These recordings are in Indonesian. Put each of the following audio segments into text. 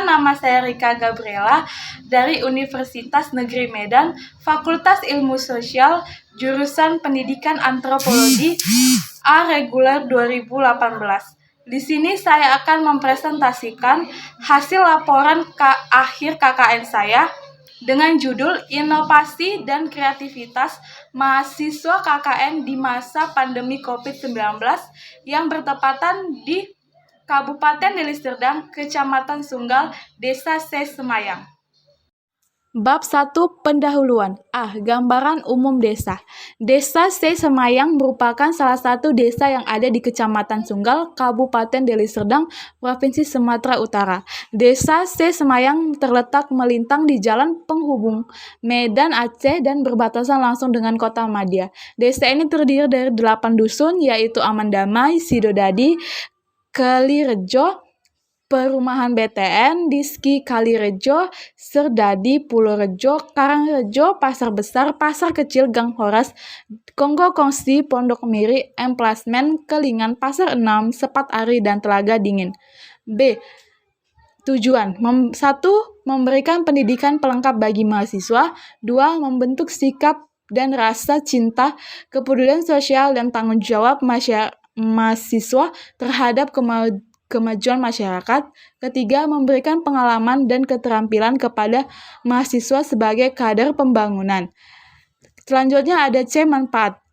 Perkenalkan, nama saya Rika Gabriela dari Universitas Negeri Medan, Fakultas Ilmu Sosial, jurusan Pendidikan Antropologi, A reguler 2018. Di sini saya akan mempresentasikan hasil laporan akhir KKN saya dengan judul Inovasi dan Kreativitas Mahasiswa KKN di Masa Pandemi COVID-19 yang bertepatan di Kabupaten Deli Serdang, Kecamatan Sunggal, Desa C. Semayang. Bab 1. Pendahuluan. Gambaran umum desa. Desa C. Semayang merupakan salah satu desa yang ada di Kecamatan Sunggal, Kabupaten Deli Serdang, Provinsi Sumatera Utara. Desa C. Semayang terletak melintang di jalan penghubung Medan Aceh dan berbatasan langsung dengan Kota Madia. Desa ini terdiri dari 8 dusun, yaitu Aman Damai, Sidodadi, Kalirejo, Perumahan BTN, Diski Kalirejo, Serdadi, Pulorejo, Karangrejo, Pasar Besar, Pasar Kecil, Gang Horas, Konggo Kongsi, Pondok Miri, Emplasmen, Kelingan, Pasar 6, Sepat Ari, dan Telaga Dingin. B. Tujuan 1. Memberikan pendidikan pelengkap bagi mahasiswa. 2. Membentuk sikap dan rasa cinta, kepedulian sosial, dan tanggung jawab mahasiswa terhadap kemajuan masyarakat. 3. Memberikan pengalaman dan keterampilan kepada mahasiswa sebagai kader pembangunan. Selanjutnya ada C. Manfaat.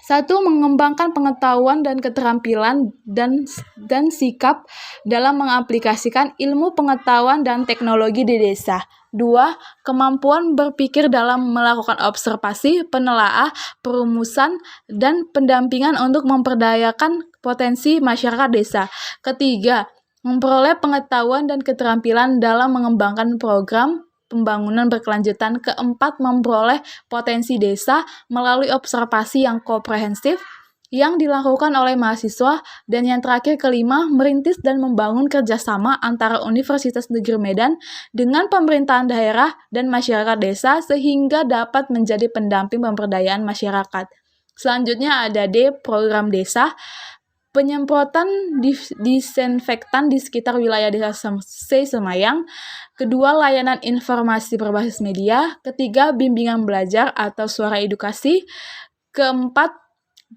1. Mengembangkan pengetahuan dan keterampilan dan sikap dalam mengaplikasikan ilmu pengetahuan dan teknologi di desa. 2. Kemampuan berpikir dalam melakukan observasi, penelaah, perumusan, dan pendampingan untuk memperdayakan potensi masyarakat desa. 3. Memperoleh pengetahuan dan keterampilan dalam mengembangkan program pembangunan berkelanjutan. 4. Memperoleh potensi desa melalui observasi yang komprehensif yang dilakukan oleh mahasiswa. Dan yang terakhir, 5. Merintis dan membangun kerjasama antara Universitas Negeri Medan dengan pemerintahan daerah dan masyarakat desa sehingga dapat menjadi pendamping pemberdayaan masyarakat. Selanjutnya ada D. Program desa. Penyemprotan disinfektan di sekitar wilayah desa C. Semayang. 2. Layanan informasi berbasis media. 3. Bimbingan belajar atau suara edukasi. 4.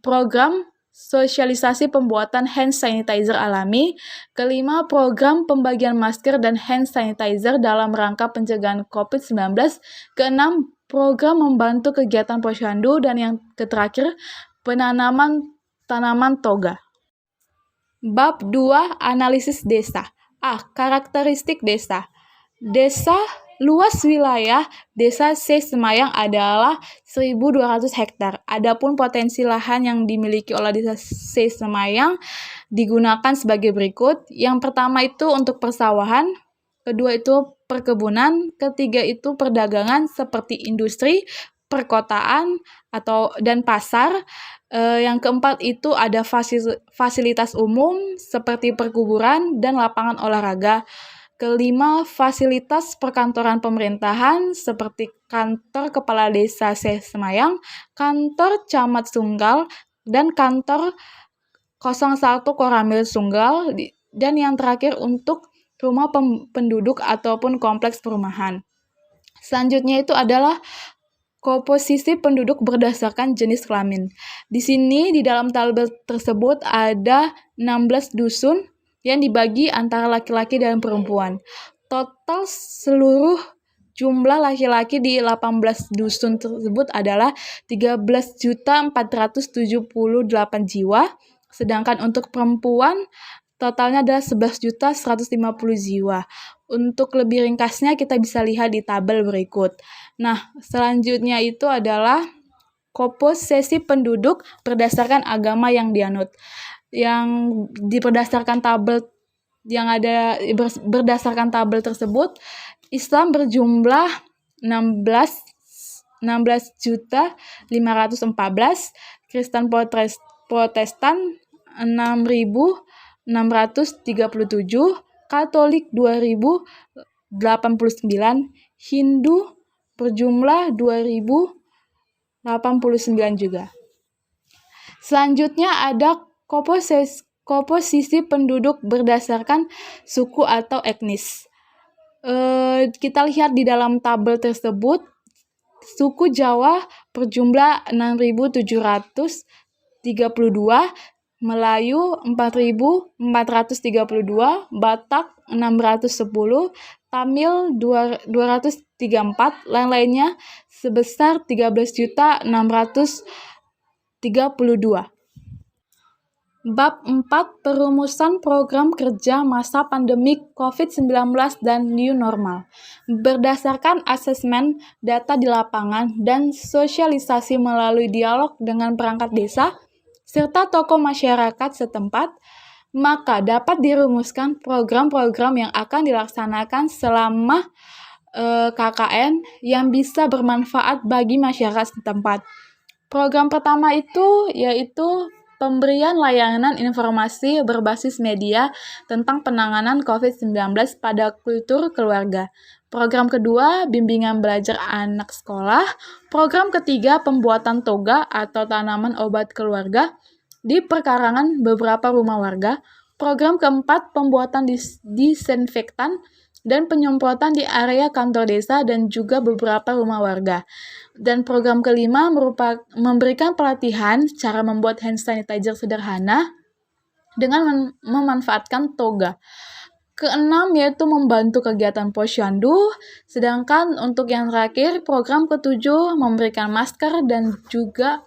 Program sosialisasi pembuatan hand sanitizer alami. 5. Program pembagian masker dan hand sanitizer dalam rangka pencegahan COVID-19. 6. Program membantu kegiatan posyandu. Dan yang terakhir, penanaman tanaman toga. Bab 2. Analisis desa. Karakteristik desa. Desa luas wilayah Desa C. Semayang adalah 1.200 hektar. Adapun potensi lahan yang dimiliki oleh Desa C. Semayang digunakan sebagai berikut. Yang pertama itu untuk persawahan, kedua itu perkebunan, ketiga itu perdagangan seperti industri, perkotaan dan pasar. Yang keempat itu ada fasilitas umum seperti perkuburan dan lapangan olahraga. Kelima, fasilitas perkantoran pemerintahan seperti kantor Kepala Desa C. Semayang, kantor Camat Sunggal, dan kantor 01 Koramil Sunggal. Dan yang terakhir untuk rumah penduduk ataupun kompleks perumahan. Selanjutnya itu adalah komposisi penduduk berdasarkan jenis kelamin. Di sini di dalam tabel tersebut ada 16 dusun yang dibagi antara laki-laki dan perempuan. Total seluruh jumlah laki-laki di 18 dusun tersebut adalah 13.478 jiwa, sedangkan untuk perempuan totalnya adalah 11.150 jiwa. Untuk lebih ringkasnya kita bisa lihat di tabel berikut. Nah, selanjutnya itu adalah komposisi penduduk berdasarkan agama yang dianut. Yang berdasarkan tabel tersebut, Islam berjumlah 16.514, Kristen Protestan 6.637, Katolik 2.089, Hindu berjumlah 2.089 juga. Selanjutnya ada komposisi penduduk berdasarkan suku atau etnis. Kita lihat di dalam tabel tersebut, suku Jawa berjumlah 6.732, Melayu 4.432, Batak 610, Tamil 234, lain-lainnya sebesar 13.632. Bab 4. Perumusan program kerja masa pandemi COVID-19 dan New Normal. Berdasarkan asesmen data di lapangan dan sosialisasi melalui dialog dengan perangkat desa, serta tokoh masyarakat setempat, maka dapat dirumuskan program-program yang akan dilaksanakan selama KKN yang bisa bermanfaat bagi masyarakat setempat. Program pertama itu yaitu pemberian layanan informasi berbasis media tentang penanganan COVID-19 pada kultur keluarga. Program kedua, bimbingan belajar anak sekolah. Program ketiga, pembuatan toga atau tanaman obat keluarga di perkarangan beberapa rumah warga. Program keempat, pembuatan disinfektan dan penyemprotan di area kantor desa dan juga beberapa rumah warga. Dan program kelima memberikan pelatihan cara membuat hand sanitizer sederhana dengan memanfaatkan toga. Keenam yaitu membantu kegiatan posyandu, sedangkan untuk yang terakhir program ketujuh memberikan masker dan juga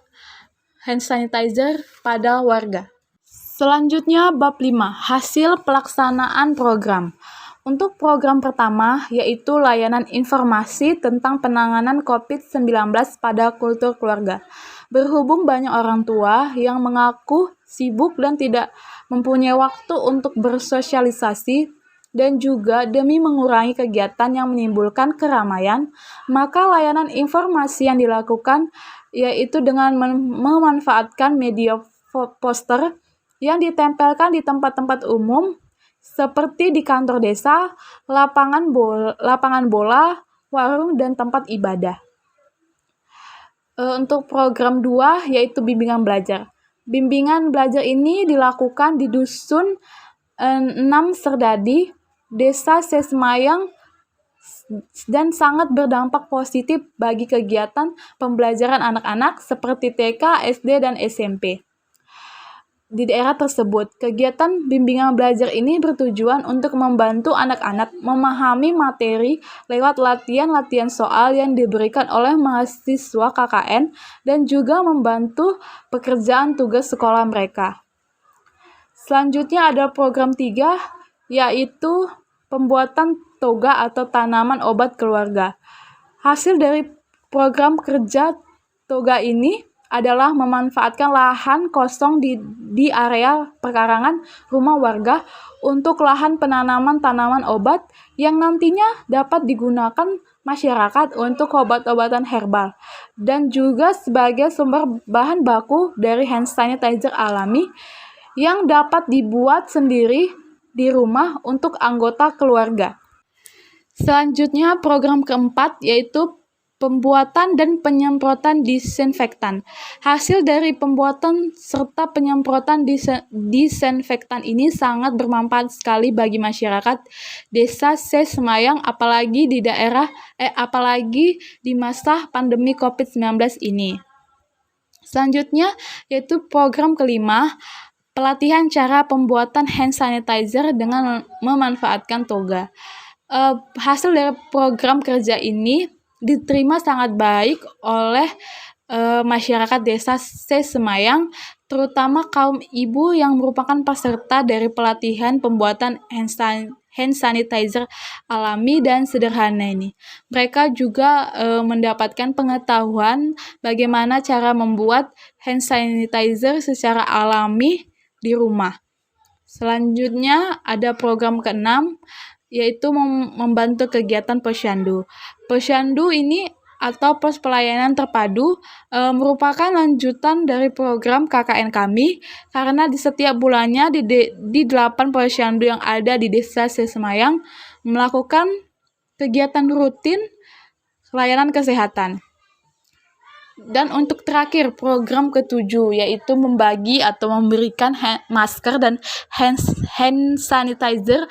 hand sanitizer pada warga. Selanjutnya bab 5, hasil pelaksanaan program. Untuk program pertama, yaitu layanan informasi tentang penanganan COVID-19 pada kultur keluarga. Berhubung banyak orang tua yang mengaku sibuk dan tidak mempunyai waktu untuk bersosialisasi, dan juga demi mengurangi kegiatan yang menimbulkan keramaian, maka layanan informasi yang dilakukan yaitu dengan memanfaatkan media poster yang ditempelkan di tempat-tempat umum, seperti di kantor desa, lapangan bola, warung, dan tempat ibadah. Untuk program 2 yaitu bimbingan belajar. Bimbingan belajar ini dilakukan di Dusun 6 Serdadi, Desa Sesemayang, dan sangat berdampak positif bagi kegiatan pembelajaran anak-anak seperti TK, SD, dan SMP. Di daerah tersebut, kegiatan bimbingan belajar ini bertujuan untuk membantu anak-anak memahami materi lewat latihan-latihan soal yang diberikan oleh mahasiswa KKN dan juga membantu pekerjaan tugas sekolah mereka. Selanjutnya ada program 3, yaitu pembuatan toga atau tanaman obat keluarga. Hasil dari program kerja toga ini adalah memanfaatkan lahan kosong di area perkarangan rumah warga untuk lahan penanaman tanaman obat yang nantinya dapat digunakan masyarakat untuk obat-obatan herbal dan juga sebagai sumber bahan baku dari hand sanitizer alami yang dapat dibuat sendiri di rumah untuk anggota keluarga. Selanjutnya program keempat yaitu pembuatan dan penyemprotan disinfektan. Hasil dari pembuatan serta penyemprotan disinfektan ini sangat bermanfaat sekali bagi masyarakat Desa Sesemayang apalagi di masa pandemi COVID-19 ini. Selanjutnya yaitu program kelima, pelatihan cara pembuatan hand sanitizer dengan memanfaatkan toga. Hasil dari program kerja ini diterima sangat baik oleh masyarakat Desa Sesemayang, terutama kaum ibu yang merupakan peserta dari pelatihan pembuatan hand sanitizer alami dan sederhana ini. Mereka juga mendapatkan pengetahuan bagaimana cara membuat hand sanitizer secara alami di rumah. Selanjutnya ada program ke-6, yaitu membantu kegiatan posyandu. Posyandu ini atau pos pelayanan terpadu merupakan lanjutan dari program KKN kami karena di setiap bulannya di 8 posyandu yang ada di Desa Sesemayang melakukan kegiatan rutin layanan kesehatan. Dan untuk terakhir program ke-7 yaitu membagi atau memberikan masker dan hand sanitizer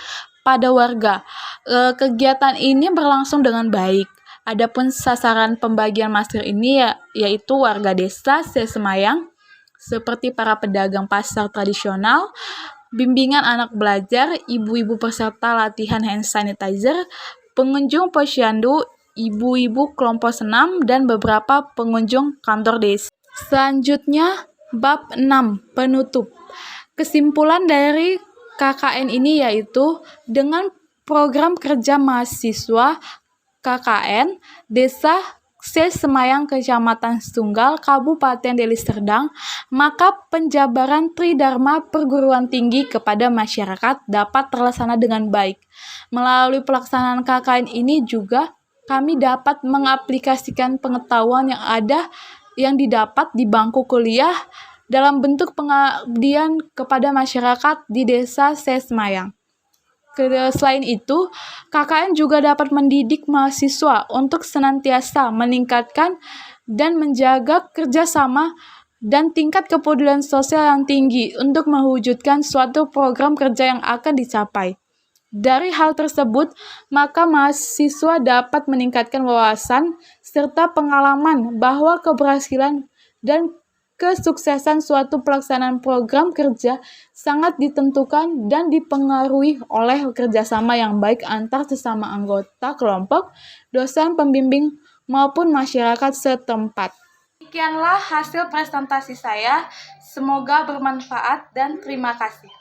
pada warga. Kegiatan ini berlangsung dengan baik. Adapun sasaran pembagian masker ini yaitu warga desa Sesemayang, seperti para pedagang pasar tradisional, bimbingan anak belajar, ibu-ibu peserta latihan hand sanitizer, pengunjung posyandu, ibu-ibu kelompok senam, dan beberapa pengunjung kantor desa. Selanjutnya, bab 6, penutup. Kesimpulan dari KKN ini yaitu dengan program kerja mahasiswa KKN Desa Sesemayang Kecamatan Sunggal Kabupaten Deli Serdang, maka penjabaran Tridharma perguruan tinggi kepada masyarakat dapat terlaksana dengan baik. Melalui pelaksanaan KKN ini juga kami dapat mengaplikasikan pengetahuan yang didapat di bangku kuliah dalam bentuk pengabdian kepada masyarakat di Desa Sesemayang. Selain itu, KKN juga dapat mendidik mahasiswa untuk senantiasa meningkatkan dan menjaga kerjasama dan tingkat kepedulian sosial yang tinggi untuk mewujudkan suatu program kerja yang akan dicapai. Dari hal tersebut, maka mahasiswa dapat meningkatkan wawasan serta pengalaman bahwa keberhasilan dan kesuksesan suatu pelaksanaan program kerja sangat ditentukan dan dipengaruhi oleh kerjasama yang baik antar sesama anggota kelompok, dosen pembimbing, maupun masyarakat setempat. Demikianlah hasil presentasi saya. Semoga bermanfaat dan terima kasih.